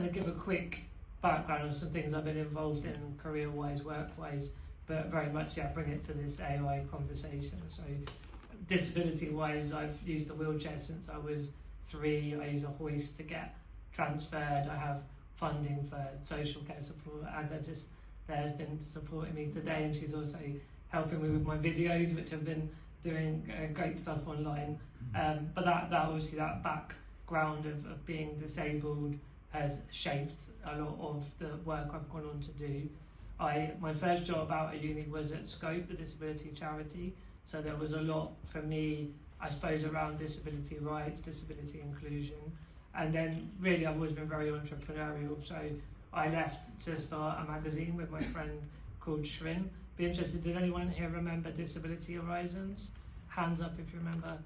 kind of give a quick background of some things I've been involved in career-wise, work-wise, but very much, yeah, bring it to this AI conversation. So disability-wise, I've used a wheelchair since I was 3. I use a hoist to get transferred. I have funding for social care support. Aga just there's been supporting me today, and she's also helping me with my videos, which have been doing great stuff online. But that obviously, that background of being disabled has shaped a lot of the work I've gone on to do. My first job out of uni was at Scope, the disability charity. So there was a lot for me, I suppose, around disability rights, disability inclusion. And then really I've always been very entrepreneurial. So I left to start a magazine with my friend called Shrin. Be interested, does anyone here remember Disability Horizons? Hands up if you remember.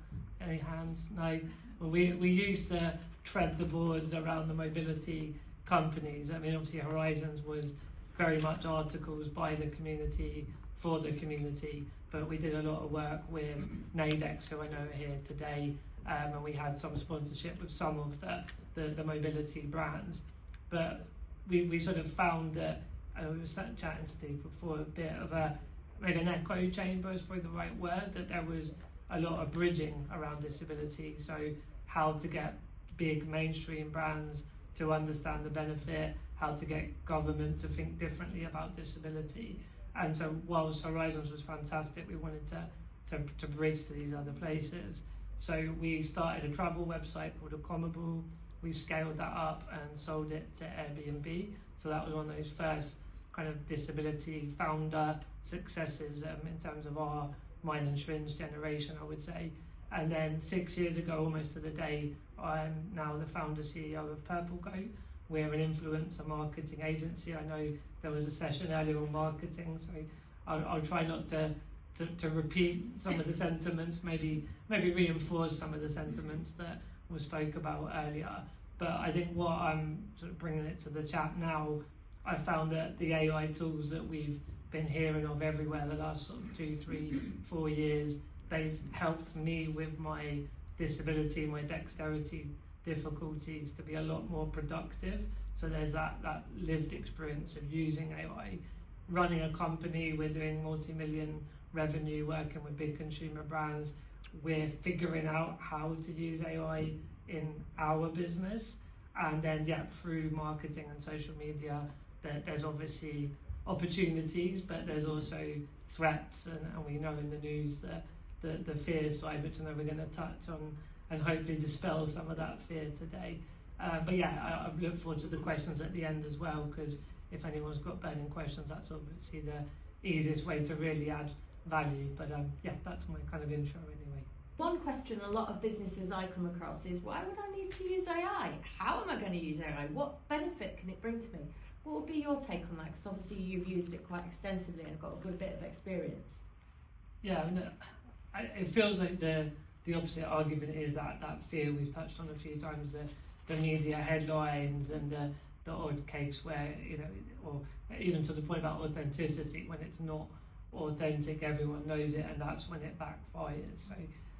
Any hands? No? Well, we used to tread the boards around the mobility companies. I mean, obviously Horizons was very much articles by the community, for the community, but we did a lot of work with NADEX, who I know are here today, and we had some sponsorship with some of the mobility brands. But we sort of found that, and we were chatting to Steve before, a bit of maybe an echo chamber is probably the right word, that there was a lot of bridging around disability. So how to get big mainstream brands to understand the benefit, how to get government to think differently about disability. And so whilst Horizons was fantastic, we wanted to bridge to these other places. So we started a travel website called Accommable. We scaled that up and sold it to Airbnb. So that was one of those first kind of disability founder successes in terms of mine and Shrin's generation, I would say. And then 6 years ago, almost to the day, I'm now the founder CEO of Purple Goat. We're an influencer marketing agency. I know there was a session earlier on marketing, so I'll try not to repeat some of the sentiments, maybe reinforce some of the sentiments that we spoke about earlier. But I think what I'm sort of bringing it to the chat now, I found that the AI tools that we've been hearing of everywhere the last sort of 2, 3, 4 years, they've helped me with my disability, my dexterity difficulties to be a lot more productive. So there's that lived experience of using AI. Running a company, we're doing multi-million revenue, working with big consumer brands. We're figuring out how to use AI in our business. And then, yeah, through marketing and social media, there's obviously opportunities, but there's also threats. And we know in the news that the fear side, which I know we're going to touch on, and hopefully dispel some of that fear today. But yeah, I look forward to the questions at the end as well, because if anyone's got burning questions, that's obviously the easiest way to really add value. But yeah, that's my kind of intro anyway. One question a lot of businesses I come across is, why would I need to use AI? How am I going to use AI? What benefit can it bring to me? What would be your take on that? Because obviously you've used it quite extensively and got a good bit of experience. Yeah, I mean, it feels like the opposite argument is that fear we've touched on a few times, the media headlines and the odd case where, you know, or even to the point about authenticity, when it's not authentic, everyone knows it, and that's when it backfires. So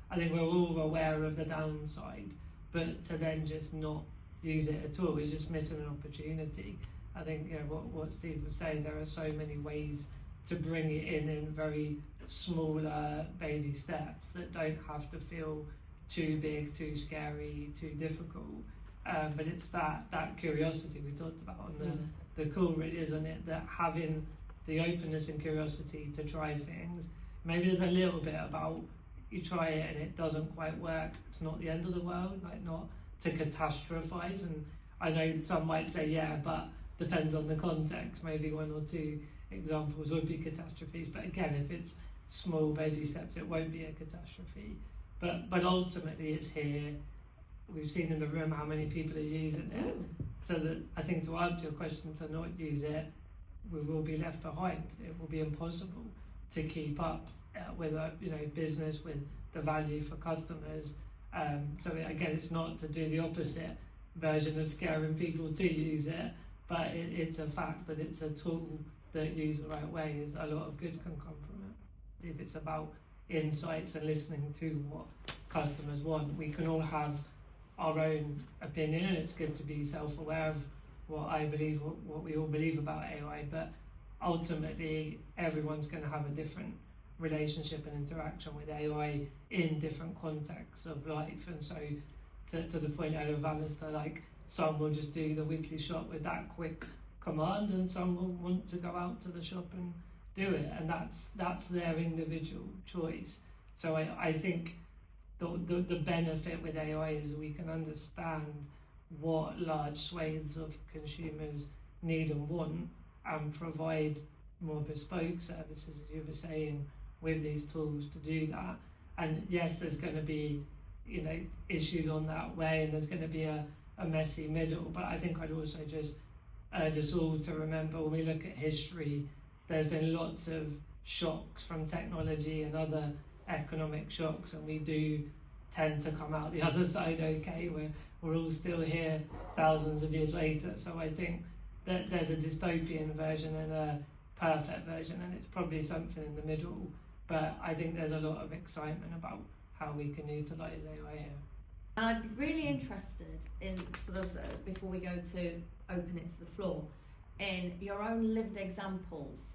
I think we're all aware of the downside, but to then just not use it at all is just missing an opportunity. I think, you know, what Steve was saying, there are so many ways to bring it in very smaller baby steps that don't have to feel too big, too scary, too difficult. But it's that curiosity we talked about on the call, really, isn't it? That having the openness and curiosity to try things. Maybe there's a little bit about you try it and it doesn't quite work. It's not the end of the world, like not to catastrophize. And I know some might say, yeah, but depends on the context. Maybe 1 or 2 examples would be catastrophes. But again, if it's small baby steps, it won't be a catastrophe. But ultimately it's here. We've seen in the room how many people are using it. So that I think, to answer your question, to not use it, we will be left behind. It will be impossible to keep up with a business, with the value for customers. So again, it's not to do the opposite version of scaring people to use it, but it's a fact that it's a tool that, used the right way, a lot of good can come from it. If it's about insights and listening to what customers want, we can all have our own opinion, and it's good to be self-aware of what I believe, what we all believe about AI, but ultimately everyone's going to have a different relationship and interaction with AI in different contexts of life. And so to the point earlier of Alistair, like some will just do the weekly shop with that quick command, and some will want to go out to the shop and do it, and that's their individual choice. So I think the benefit with AI is we can understand what large swathes of consumers need and want, and provide more bespoke services, as you were saying, with these tools to do that. And yes, there's going to be, you know, issues on that way, and there's going to be a messy middle, but I think I'd also just urge us all to remember, when we look at history, there's been lots of shocks from technology and other economic shocks, and we do tend to come out the other side okay. We're all still here thousands of years later. So I think that there's a dystopian version and a perfect version, and it's probably something in the middle. But I think there's a lot of excitement about how we can utilise AI here. And I'd be really interested in sort of, before we go to open it to the floor, in your own lived examples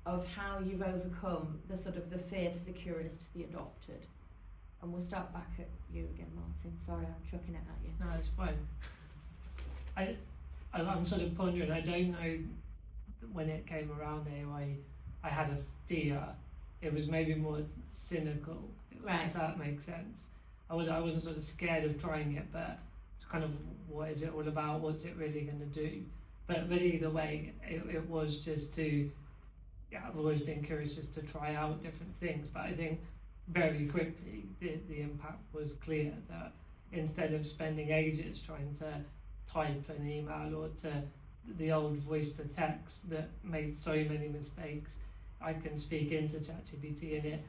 of how you've overcome the sort of the fear to the curious to the adopted. And we'll start back at you again, Martin. Sorry, I'm chucking it at you. No, it's fine. I'm sort of pondering, I don't know when it came around AI, I had a fear. It was maybe more cynical, right, if that makes sense. I wasn't sort of scared of trying it, but kind of, what is it all about? What's it really going to do? But either way, it was just to, yeah, I've always been curious just to try out different things. But I think very quickly the impact was clear, that instead of spending ages trying to type an email or to the old voice to text that made so many mistakes, I can speak into ChatGPT, and it,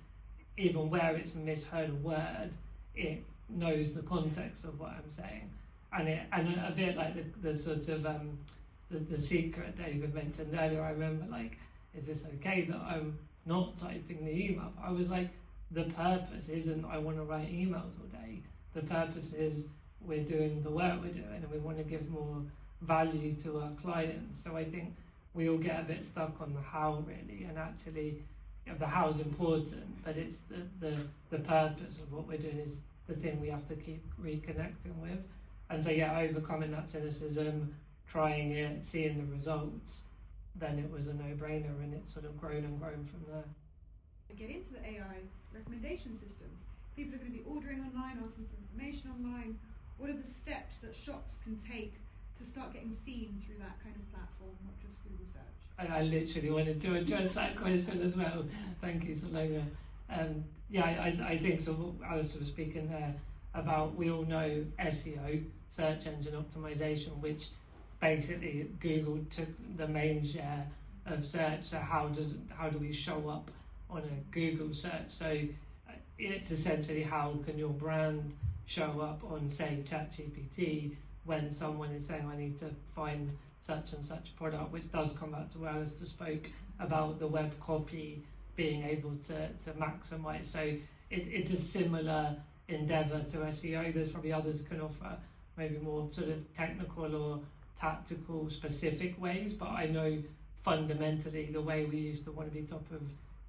even where it's misheard a word, it knows the context of what I'm saying. And a bit like the sort of the secret David mentioned earlier, I remember, like, is this okay that I'm not typing the email? I was like, the purpose isn't I want to write emails all day. The purpose is we're doing the work we're doing, and we want to give more value to our clients. So I think we all get a bit stuck on the how, really, and actually, the how is important, but it's the purpose of what we're doing is the thing we have to keep reconnecting with. And so, yeah, overcoming that cynicism, trying it, seeing the results, then it was a no-brainer, and it's sort of grown and grown from there. Get into the AI recommendation systems. People are going to be ordering online, asking for information online. What are the steps that shops can take to start getting seen through that kind of platform, not just Google search? And I literally wanted to address that question as well. Thank you, Salome. Yeah, I think so. Alistair was speaking there about, we all know SEO, search engine optimization, which basically Google took the main share of search. So how do we show up on a Google search? So it's essentially, how can your brand show up on, say, ChatGPT, when someone is saying, I need to find such and such product, which does come back to where Alistair spoke about the web copy being able to maximise. So it's a similar endeavour to SEO. There's probably others can offer maybe more sort of technical or tactical specific ways, but I know fundamentally the way we used to want to be top of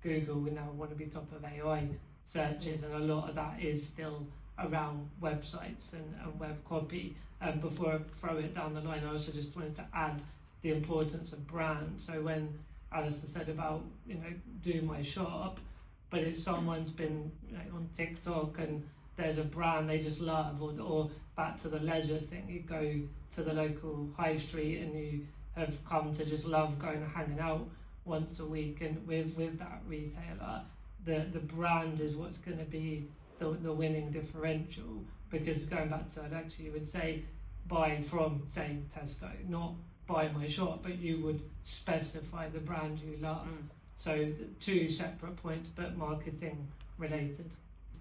Google, we now want to be top of AI searches, and a lot of that is still around websites and web copy. And before I throw it down the line, I also just wanted to add the importance of brand. So when Alistair said about, you know, do my shop, but if someone's been, you know, on TikTok and there's a brand they just love, or back to the leisure thing, you go to the local high street and you have come to just love going and hanging out once a week, and with that retailer, the brand is what's going to be the winning differential. Because going back to that, actually, you would say buy from, say, Tesco, not buy my shop, but you would specify the brand you love. So the two separate points, but marketing related.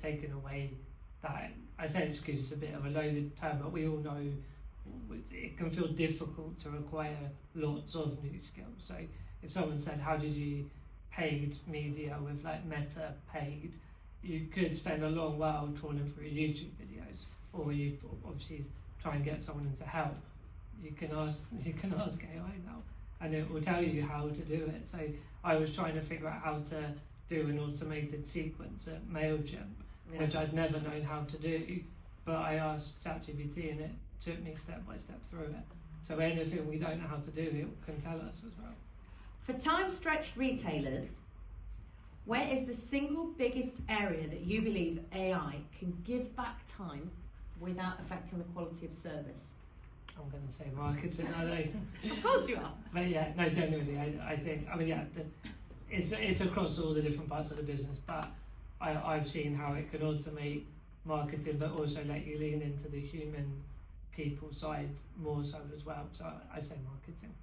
Taking away that, I say excuse is a bit of a loaded term, but we all know it can feel difficult to acquire lots of new skills. So if someone said, how did you paid media with like Meta paid, you could spend a long while trawling through YouTube videos, or you obviously try and get someone in to help. you can ask AI now, and it will tell you how to do it. So I was trying to figure out how to do an automated sequence at MailChimp, which I'd never known how to do, but I asked ChatGPT and it took me step by step through it. So anything we don't know how to do, it can tell us as well. For time-stretched retailers, where is the single biggest area that you believe AI can give back time without affecting the quality of service? I'm going to say marketing, I know. Of course you are. But yeah, no, genuinely, I think, I mean, yeah, it's across all the different parts of the business, but I've seen how it can automate marketing, but also let you lean into the human people side more so as well. So I say marketing.